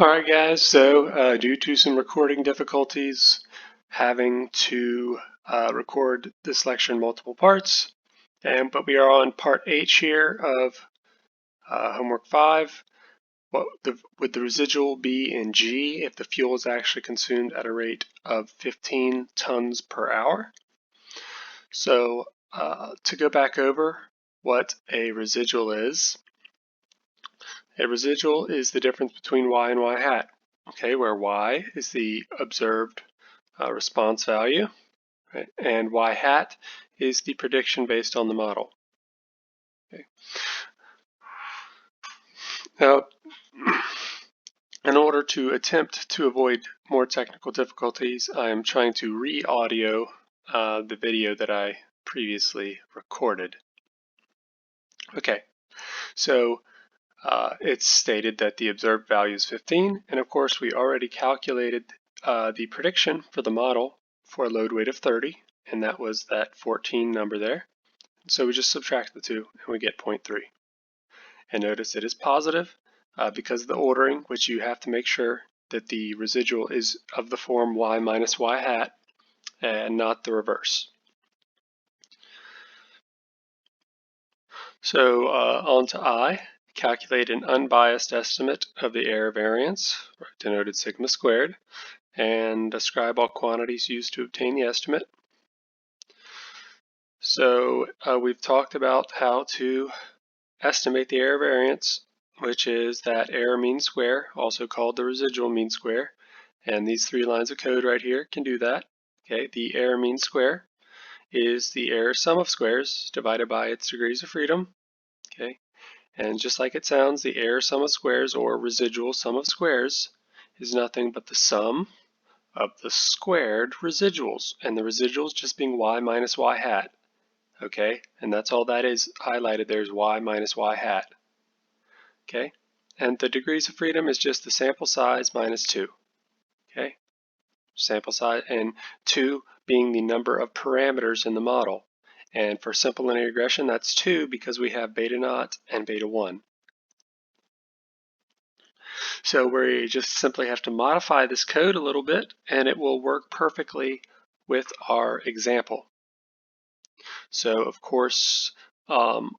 Alright guys, so due to some recording difficulties, having to record this lecture in multiple parts, but we are on part H here of homework 5. What would the residual be in G if the fuel is actually consumed at a rate of 15 tons per hour? So to go back over what a residual is, a residual is the difference between y and y hat. Okay, where y is the observed response value, right, and y hat is the prediction based on the model. Okay. Now, in order to attempt to avoid more technical difficulties, I am trying to re-audio the video that I previously recorded. Okay, so it's stated that the observed value is 15, and of course we already calculated the prediction for the model for a load weight of 30, and that was that 14 number there. So we just subtract the two and we get 0.3. And notice it is positive because of the ordering, which you have to make sure that the residual is of the form y minus y hat and not the reverse. So on to I. Calculate an unbiased estimate of the error variance, denoted sigma squared, and describe all quantities used to obtain the estimate. So we've talked about how to estimate the error variance, which is that error mean square, also called the residual mean square, and these three lines of code right here can do that. Okay, the error mean square is the error sum of squares divided by its degrees of freedom. Okay, and just like it sounds, the error sum of squares, or residual sum of squares, is nothing but the sum of the squared residuals, and the residuals just being y minus y hat. Okay, and that's all that is highlighted there is y minus y hat. Okay, and the degrees of freedom is just the sample size minus 2. Okay, sample size, and 2 being the number of parameters in the model. And for simple linear regression, that's 2 because we have beta naught and beta 1. So we just simply have to modify this code a little bit and it will work perfectly with our example. So of course, our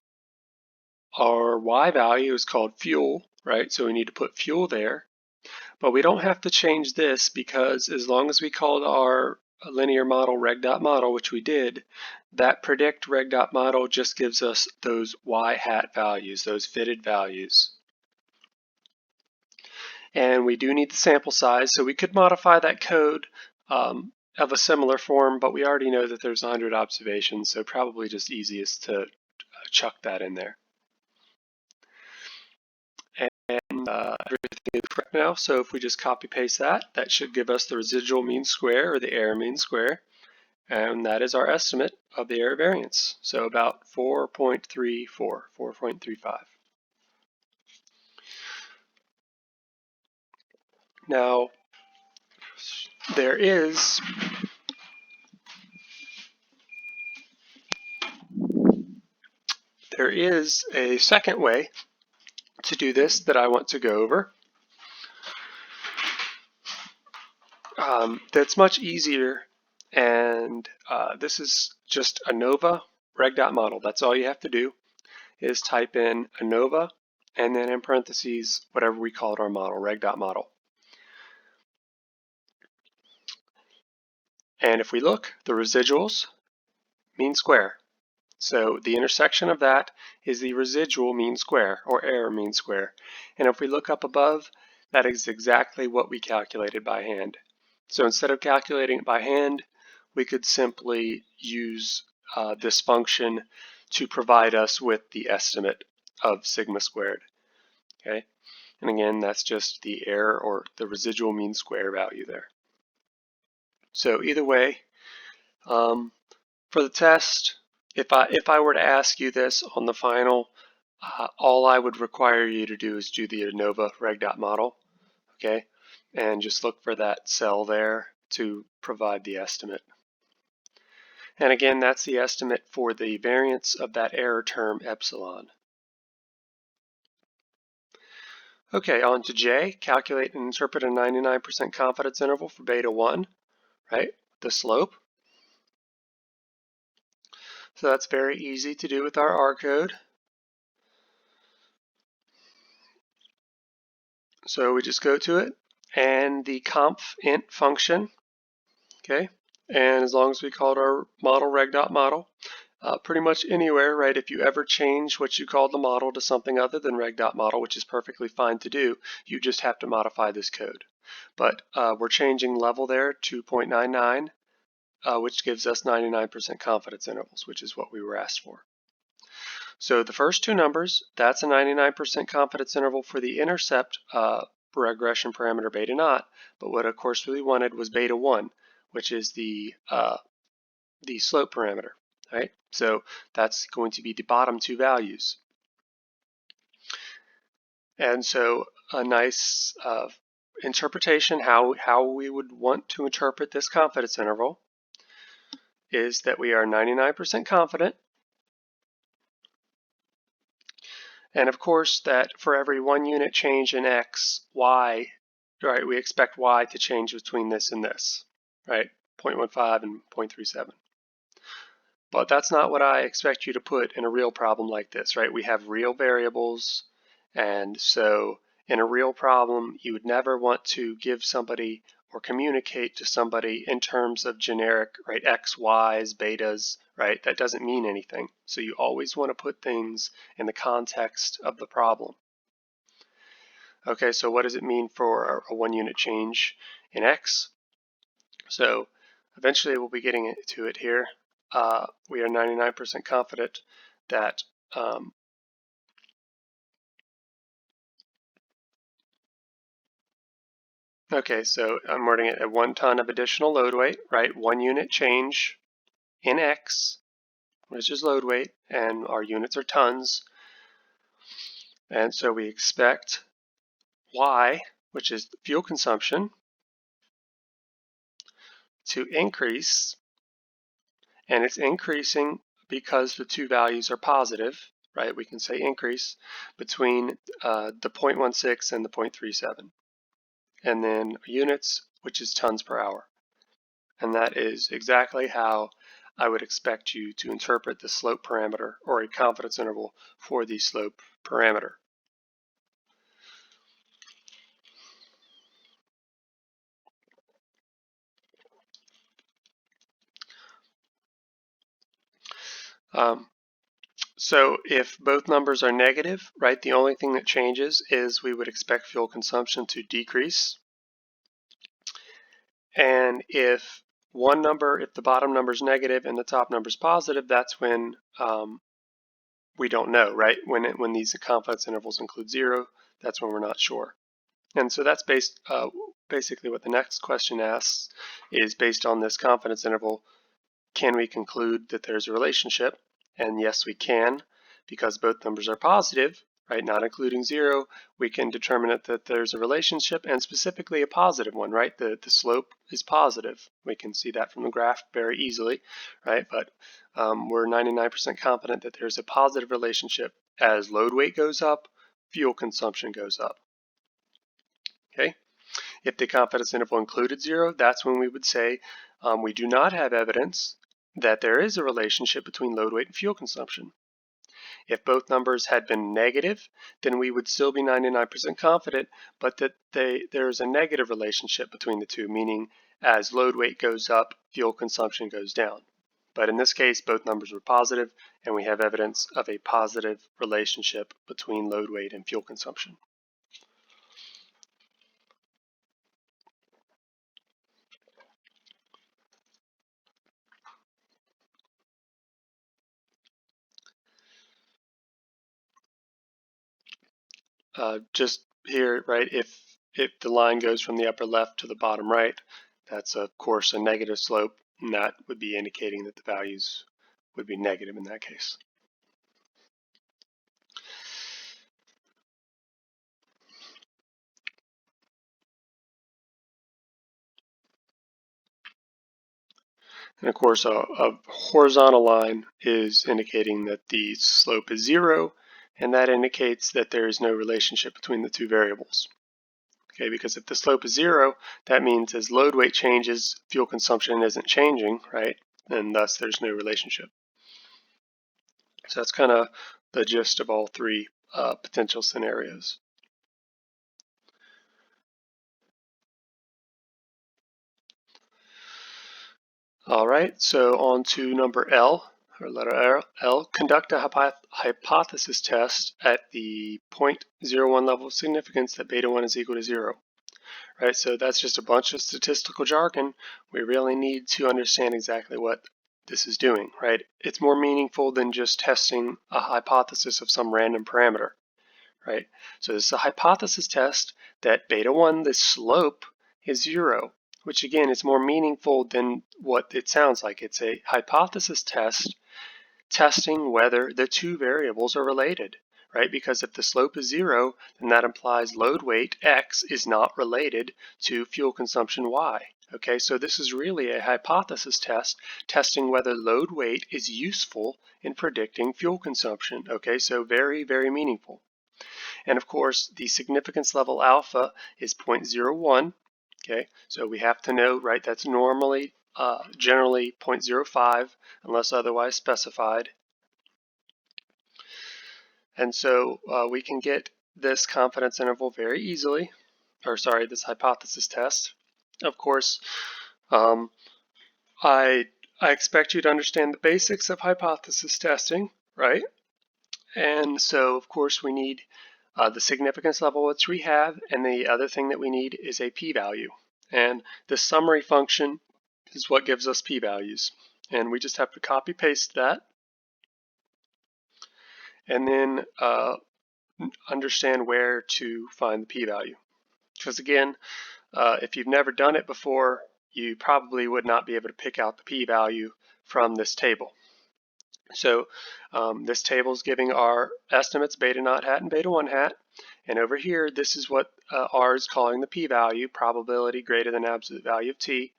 y value is called fuel, right? So we need to put fuel there. But we don't have to change this because as long as we called our linear model reg.model, which we did, that predict reg.model just gives us those y hat values, those fitted values. And we do need the sample size, so we could modify that code of a similar form, but we already know that there's 100 observations, so probably just easiest to chuck that in there. And everything is correct now, so if we just copy paste that, that should give us the residual mean square, or the error mean square, and that is our estimate of the error variance, so about 4.34, 4.35. Now, there is a second way to do this that I want to go over. That's much easier, and this is just ANOVA reg.model. That's all you have to do is type in ANOVA and then in parentheses whatever we called our model, reg.model. And if we look, the residuals mean square. So the intersection of that is the residual mean square, or error mean square. And if we look up above, that is exactly what we calculated by hand. So instead of calculating it by hand, we could simply use this function to provide us with the estimate of sigma squared. Okay, and again, that's just the error or the residual mean square value there. So either way, for the test, if I were to ask you this on the final, all I would require you to do is do the ANOVA reg.model, okay, and just look for that cell there to provide the estimate. And again, that's the estimate for the variance of that error term epsilon. Okay, on to J, calculate and interpret a 99% confidence interval for beta 1, right? The slope. So that's very easy to do with our R code. So we just go to it and the conf int function, okay? And as long as we called our model reg.model, pretty much anywhere, right? If you ever change what you called the model to something other than reg.model, which is perfectly fine to do, you just have to modify this code. But we're changing level there to 0.99, which gives us 99% confidence intervals, which is what we were asked for. So the first two numbers, that's a 99% confidence interval for the intercept regression parameter beta naught, but what of course we wanted was beta 1, which is the slope parameter, right? So that's going to be the bottom two values. And so a nice interpretation, how we would want to interpret this confidence interval is that we are 99% confident. And of course that for every 1 unit change in x, y, right, we expect y to change between this and this, right? 0.15 and 0.37. But that's not what I expect you to put in a real problem like this, right? We have real variables, and so in a real problem, you would never want to give somebody or communicate to somebody in terms of generic, right, x, y's, betas, right? That doesn't mean anything. So you always want to put things in the context of the problem. Okay, so what does it mean for a 1 unit change in x? So eventually we'll be getting to it here. We are 99% confident that okay, so I'm wording it at 1 ton of additional load weight, right? 1 unit change in X, which is load weight, and our units are tons. And so we expect Y, which is fuel consumption, to increase, and it's increasing because the two values are positive, right? We can say increase between the 0.16 and the 0.37. And then units, which is tons per hour. And that is exactly how I would expect you to interpret the slope parameter or a confidence interval for the slope parameter. So if both numbers are negative, right, the only thing that changes is we would expect fuel consumption to decrease. And if if the bottom number is negative and the top number is positive, that's when we don't know, right? When these confidence intervals include 0, that's when we're not sure. And so that's basically what the next question asks is, based on this confidence interval, can we conclude that there's a relationship? And yes, we can, because both numbers are positive, right? Not including 0, we can determine that there's a relationship, and specifically a positive one, right? The slope is positive. We can see that from the graph very easily, right? But we're 99% confident that there's a positive relationship. As load weight goes up, fuel consumption goes up. Okay. If the confidence interval included 0, that's when we would say we do not have evidence that there is a relationship between load weight and fuel consumption. If both numbers had been negative, then we would still be 99% confident, but that there is a negative relationship between the two, meaning as load weight goes up, fuel consumption goes down. But in this case, both numbers were positive, and we have evidence of a positive relationship between load weight and fuel consumption. Just here, right, if the line goes from the upper left to the bottom right, that's of course a negative slope, and that would be indicating that the values would be negative in that case. And of course, a horizontal line is indicating that the slope is 0, and that indicates that there is no relationship between the two variables. Okay, because if the slope is 0, that means as load weight changes, fuel consumption isn't changing, right? And thus there's no relationship. So that's kind of the gist of all three potential scenarios. All right, so on to number L, or letter L. Conduct a hypothesis test at the 0.01 level of significance that beta 1 is equal to 0. Right, so that's just a bunch of statistical jargon. We really need to understand exactly what this is doing, right? It's more meaningful than just testing a hypothesis of some random parameter, right? So this is a hypothesis test that beta 1, the slope, is 0, which again is more meaningful than what it sounds like. It's a hypothesis test testing whether the two variables are related, right? Because if the slope is 0, then that implies load weight x is not related to fuel consumption y. Okay, so this is really a hypothesis test testing whether load weight is useful in predicting fuel consumption. Okay, so very, very meaningful. And of course, the significance level alpha is 0.01. Okay, so we have to know, right, that's normally generally 0.05 unless otherwise specified. And so we can get this confidence interval very easily, or sorry, this hypothesis test. Of course, I expect you to understand the basics of hypothesis testing, right? And so, of course, we need the significance level, which we have, and the other thing that we need is a p-value. And the summary function is what gives us p-values. And we just have to copy-paste that, and then understand where to find the p-value. Because again, if you've never done it before, you probably would not be able to pick out the p-value from this table. So this table is giving our estimates beta naught hat and beta 1 hat. And over here, this is what R is calling the p-value, probability greater than absolute value of t.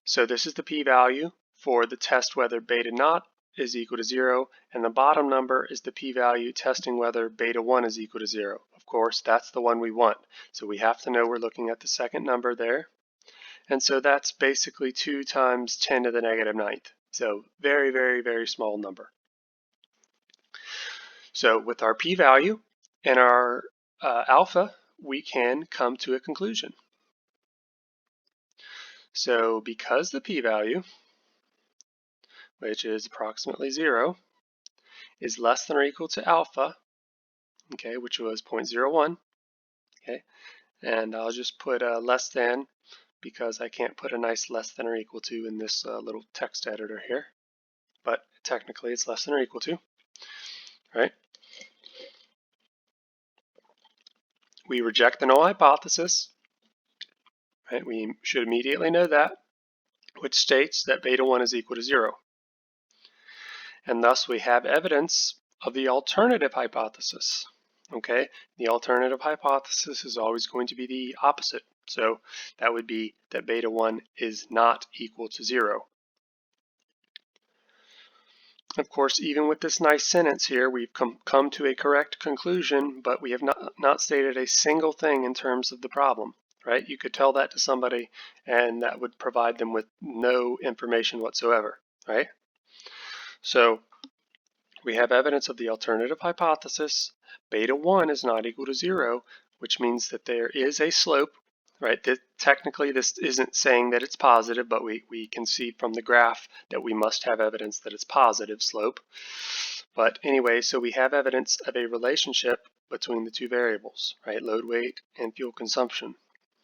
So this is the p-value for the test whether beta naught is equal to 0, and the bottom number is the p-value testing whether beta 1 is equal to 0. Of course, that's the one we want. So we have to know we're looking at the second number there. And so that's basically 2 times 10 to the negative 9th. So very, very, very small number. So with our p-value and our alpha, we can come to a conclusion. So because the p-value, which is approximately 0, is less than or equal to alpha, okay, which was 0.01, okay, and I'll just put less than because I can't put a nice less than or equal to in this little text editor here, but technically it's less than or equal to, right? We reject the null hypothesis, right? We should immediately know that, which states that beta 1 is equal to 0. And thus we have evidence of the alternative hypothesis. Okay, the alternative hypothesis is always going to be the opposite. So that would be that beta 1 is not equal to 0. Of course, even with this nice sentence here, we've come to a correct conclusion, but we have not stated a single thing in terms of the problem, right? You could tell that to somebody and that would provide them with no information whatsoever, right? So we have evidence of the alternative hypothesis. Beta 1 is not equal to 0, which means that there is a slope, right? Technically, this isn't saying that it's positive, but we can see from the graph that we must have evidence that it's positive slope. But anyway, so we have evidence of a relationship between the two variables, right? Load weight and fuel consumption.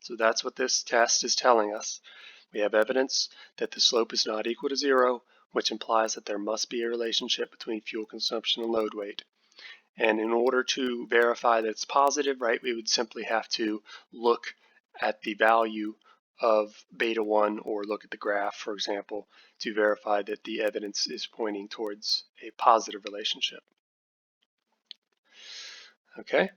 So that's what this test is telling us. We have evidence that the slope is not equal to 0, which implies that there must be a relationship between fuel consumption and load weight. And in order to verify that it's positive, right, we would simply have to look at the value of beta 1 or look at the graph, for example, to verify that the evidence is pointing towards a positive relationship. Okay?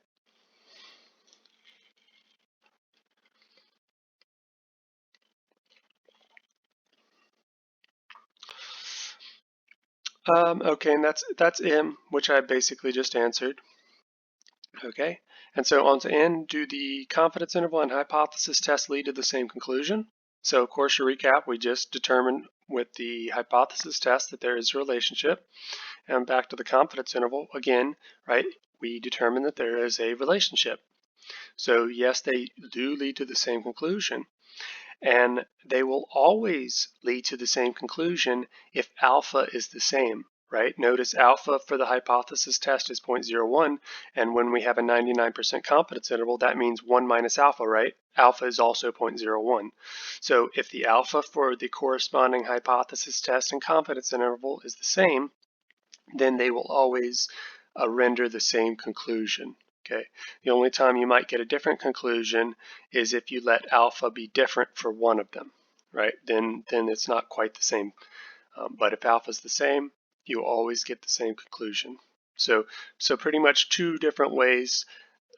Okay, and that's M, which I basically just answered. Okay, and so on to N, do the confidence interval and hypothesis test lead to the same conclusion? So of course, to recap, we just determined with the hypothesis test that there is a relationship. And back to the confidence interval, again, right, we determined that there is a relationship. So yes, they do lead to the same conclusion. And they will always lead to the same conclusion if alpha is the same, right? Notice alpha for the hypothesis test is 0.01, and when we have a 99% confidence interval, that means 1 minus alpha, right? Alpha is also 0.01. So if the alpha for the corresponding hypothesis test and confidence interval is the same, then they will always render the same conclusion. Okay. The only time you might get a different conclusion is if you let alpha be different for one of them, right? Then it's not quite the same. But if alpha is the same, you always get the same conclusion. So pretty much two different ways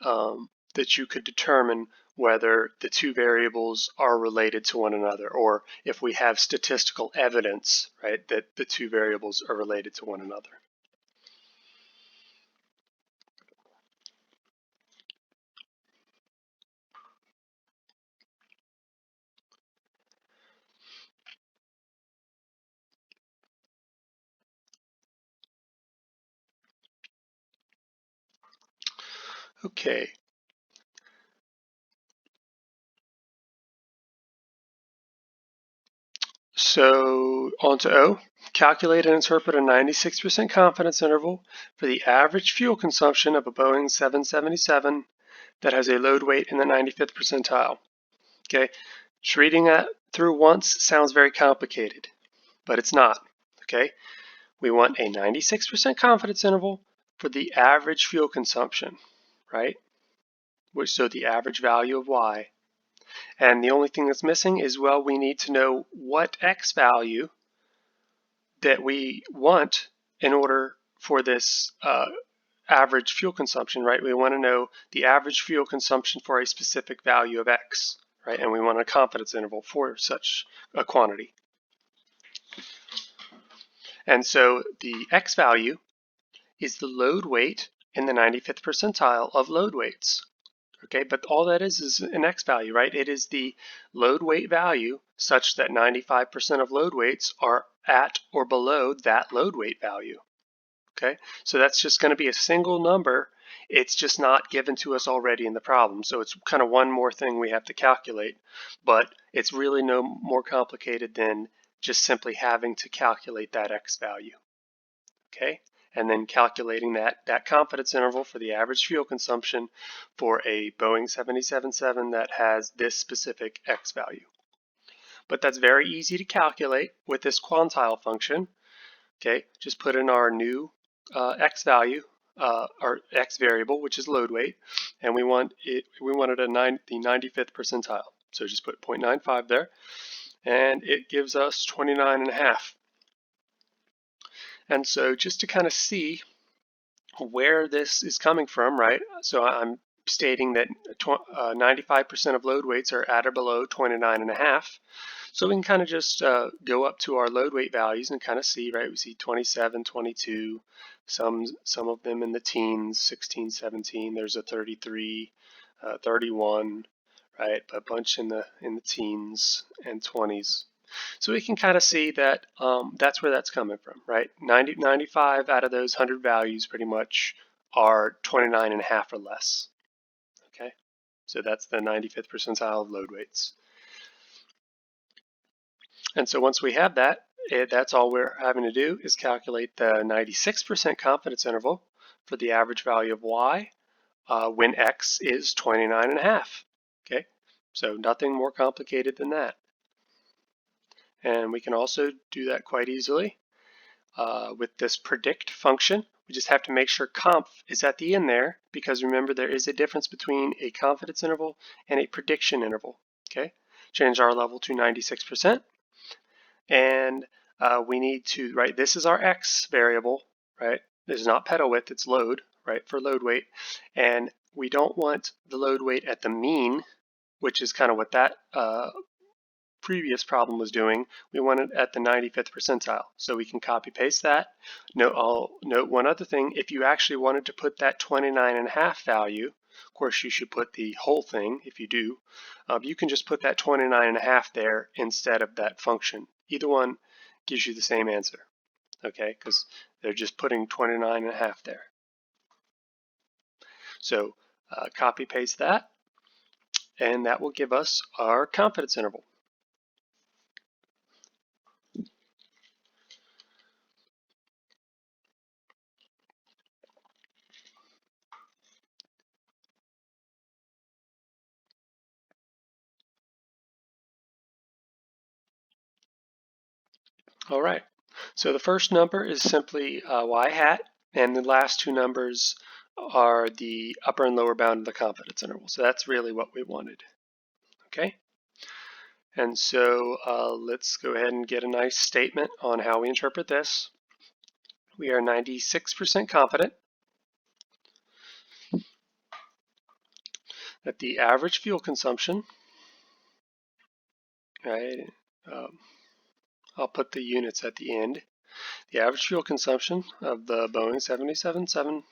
that you could determine whether the two variables are related to one another, or if we have statistical evidence, right, that the two variables are related to one another. Okay. So on to O. Calculate and interpret a 96% confidence interval for the average fuel consumption of a Boeing 777 that has a load weight in the 95th percentile. Okay, just reading that through once sounds very complicated, but it's not. Okay, we want a 96% confidence interval for the average fuel consumption, right? So the average value of Y. And the only thing that's missing is, well, we need to know what X value that we want in order for this average fuel consumption, right? We want to know the average fuel consumption for a specific value of X, right? And we want a confidence interval for such a quantity. And so the X value is the load weight in the 95th percentile of load weights. Okay, but all that is an X value, right? It is the load weight value such that 95% of load weights are at or below that load weight value. Okay, so that's just going to be a single number. It's just not given to us already in the problem. So it's kind of one more thing we have to calculate, but it's really no more complicated than just simply having to calculate that X value. Okay, and then calculating that confidence interval for the average fuel consumption for a Boeing 777 that has this specific X value. But that's very easy to calculate with this quantile function. Okay, just put in our new X value, our X variable, which is load weight, and we want it. We wanted the 95th percentile. So just put 0.95 there, and it gives us 29.5. And so just to kind of see where this is coming from, right? So I'm stating that 95% of load weights are at or below 29.5. So we can kind of just go up to our load weight values and kind of see, right? We see 27, 22, some of them in the teens, 16, 17. There's a 33, 31, right? A bunch in the teens and 20s. So we can kind of see that that's where that's coming from, right? 95 out of those 100 values pretty much are 29.5 or less. Okay, so that's the 95th percentile of load weights. And so once we have that, that's all we're having to do is calculate the 96% confidence interval for the average value of Y when X is 29.5. Okay, so nothing more complicated than that. And we can also do that quite easily with this predict function. We just have to make sure conf is at the end there, because remember there is a difference between a confidence interval and a prediction interval. Okay, change our level to 96%. And we need to, right, this is our X variable, right? This is not pedal width, it's load, right, for load weight. And we don't want the load weight at the mean, which is kind of what that previous problem was doing, we want it at the 95th percentile. So we can copy paste that. I'll note one other thing. If you actually wanted to put that 29.5 value, of course you should put the whole thing if you do, you can just put that 29.5 there instead of that function. Either one gives you the same answer, okay, because they're just putting 29.5 there. So copy paste that, and that will give us our confidence interval. All right, so the first number is simply y hat, and the last two numbers are the upper and lower bound of the confidence interval. So that's really what we wanted, okay? And so let's go ahead and get a nice statement on how we interpret this. We are 96% confident that the average fuel consumption, right, I'll put the units at the end. The average fuel consumption of the Boeing 777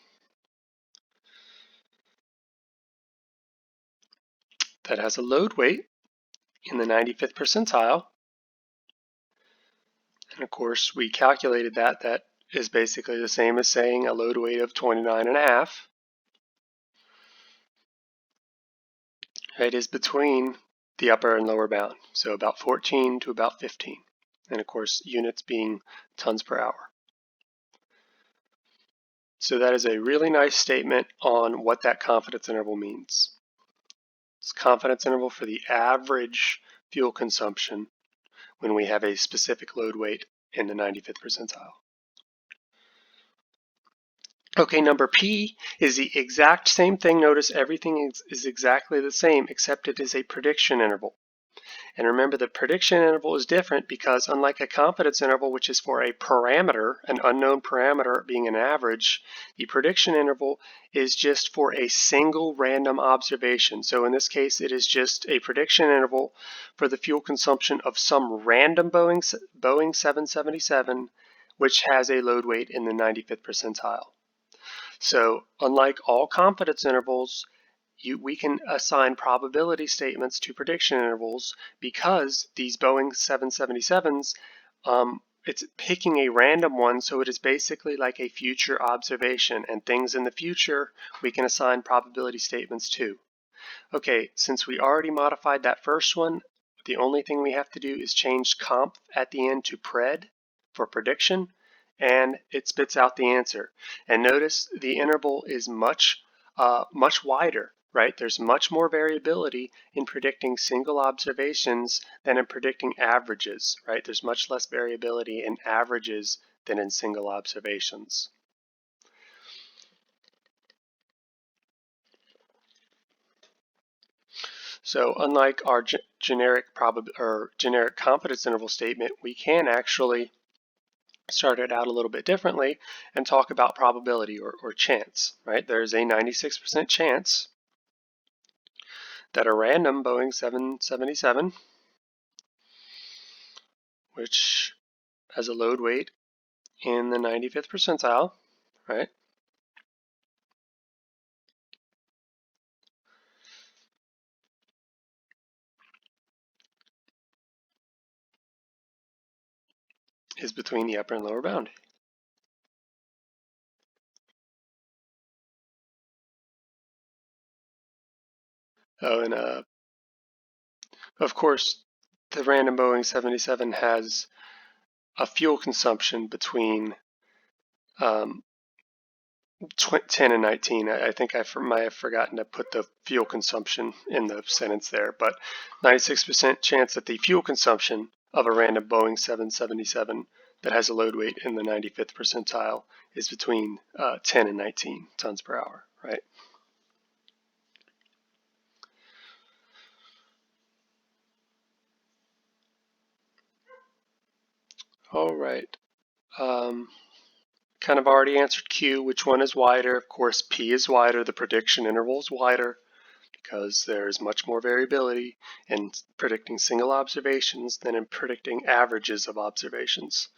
that has a load weight in the 95th percentile, and of course we calculated that. That is basically the same as saying a load weight of 29.5. It is between the upper and lower bound, so about 14 to about 15, and of course units being tons per hour. So that is a really nice statement on what that confidence interval means. It's confidence interval for the average fuel consumption when we have a specific load weight in the 95th percentile. Okay, number P is the exact same thing. Notice everything is exactly the same, except it is a prediction interval. And remember, the prediction interval is different because unlike a confidence interval, which is for a parameter, an unknown parameter being an average, the prediction interval is just for a single random observation. So in this case, it is just a prediction interval for the fuel consumption of some random Boeing 777, which has a load weight in the 95th percentile. So unlike all confidence intervals, we can assign probability statements to prediction intervals because these Boeing 777s, it's picking a random one, so it is basically like a future observation, and things in the future we can assign probability statements to. Okay, since we already modified that first one, the only thing we have to do is change comp at the end to pred for prediction, and it spits out the answer. And notice the interval is much wider, right? There's much more variability in predicting single observations than in predicting averages, right? There's much less variability in averages than in single observations. So unlike our generic confidence interval statement, we can actually start it out a little bit differently and talk about probability or chance, right? There's a 96% chance that a random Boeing 777, which has a load weight in the 95th percentile, right, is between the upper and lower bound. Oh, and of course, the random Boeing 777 has a fuel consumption between 10 and 19. I think I might have forgotten to put the fuel consumption in the sentence there, but 96% chance that the fuel consumption of a random Boeing 777 that has a load weight in the 95th percentile is between 10 and 19 tons per hour, right? All right. Kind of already answered Q, which one is wider? Of course, P is wider. The prediction interval is wider. because there's much more variability in predicting single observations than in predicting averages of observations.